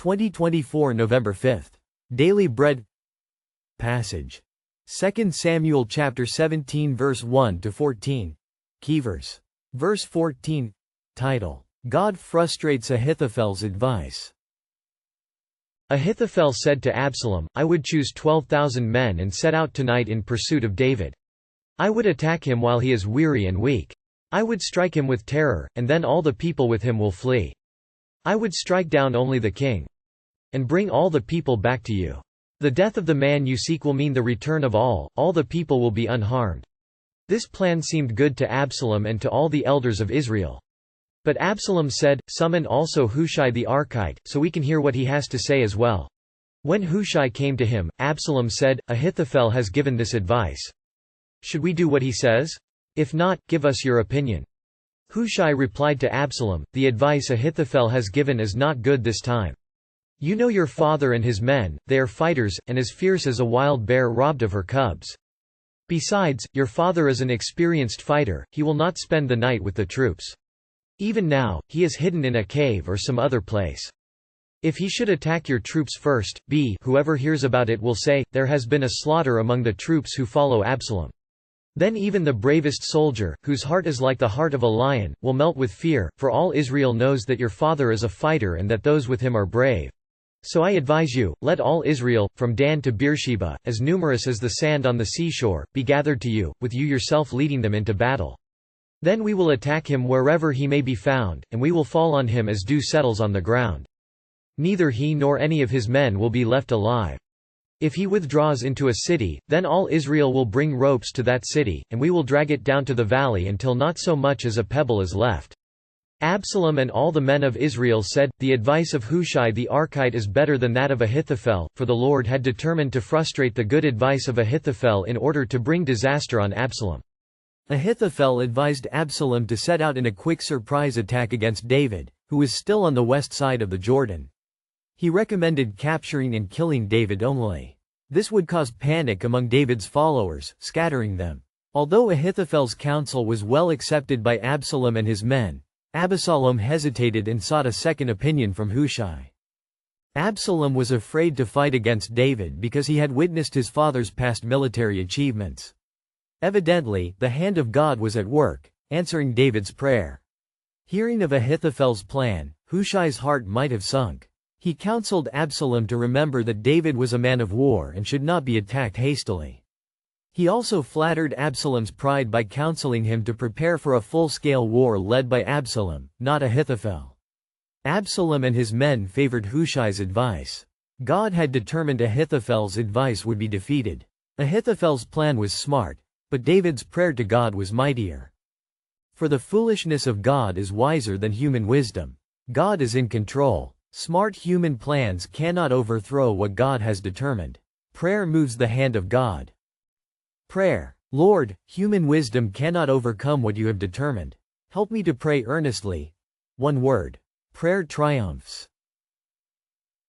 2024 November 5th. Daily Bread Passage. 2 Samuel chapter 17 verse 1 to 14. Key verse. Verse 14. Title: God frustrates Ahithophel's advice. Ahithophel said to Absalom, I would choose 12,000 men and set out tonight in pursuit of David. I would attack him while he is weary and weak. I would strike him with terror, and then all the people with him will flee. I would strike down only the king, and bring all the people back to you. The death of the man you seek will mean the return of all the people will be unharmed. This plan seemed good to Absalom and to all the elders of Israel. But Absalom said, Summon also Hushai the Archite, so we can hear what he has to say as well. When Hushai came to him, Absalom said, Ahithophel has given this advice. Should we do what he says? If not, give us your opinion. Hushai replied to Absalom, The advice Ahithophel has given is not good this time. You know your father and his men, they are fighters, and as fierce as a wild bear robbed of her cubs. Besides, your father is an experienced fighter, he will not spend the night with the troops. Even now, he is hidden in a cave or some other place. If he should attack your troops first, whoever hears about it will say, There has been a slaughter among the troops who follow Absalom. Then even the bravest soldier, whose heart is like the heart of a lion, will melt with fear, for all Israel knows that your father is a fighter and that those with him are brave. So I advise you, let all Israel, from Dan to Beersheba, as numerous as the sand on the seashore, be gathered to you, with you yourself leading them into battle. Then we will attack him wherever he may be found, and we will fall on him as dew settles on the ground. Neither he nor any of his men will be left alive. If he withdraws into a city, then all Israel will bring ropes to that city, and we will drag it down to the valley until not so much as a pebble is left. Absalom and all the men of Israel said, The advice of Hushai the Archite is better than that of Ahithophel, for the Lord had determined to frustrate the good advice of Ahithophel in order to bring disaster on Absalom. Ahithophel advised Absalom to set out in a quick surprise attack against David, who was still on the west side of the Jordan. He recommended capturing and killing David only. This would cause panic among David's followers, scattering them. Although Ahithophel's counsel was well accepted by Absalom and his men, Abasalom hesitated and sought a second opinion from Hushai. Absalom was afraid to fight against David because he had witnessed his father's past military achievements. Evidently, the hand of God was at work, answering David's prayer. Hearing of Ahithophel's plan, Hushai's heart might have sunk. He counseled Absalom to remember that David was a man of war and should not be attacked hastily. He also flattered Absalom's pride by counseling him to prepare for a full-scale war led by Absalom, not Ahithophel. Absalom and his men favored Hushai's advice. God had determined Ahithophel's advice would be defeated. Ahithophel's plan was smart, but David's prayer to God was mightier. For the foolishness of God is wiser than human wisdom. God is in control. Smart human plans cannot overthrow what God has determined. Prayer moves the hand of God. Prayer. Lord, human wisdom cannot overcome what you have determined. Help me to pray earnestly. One word. Prayer triumphs.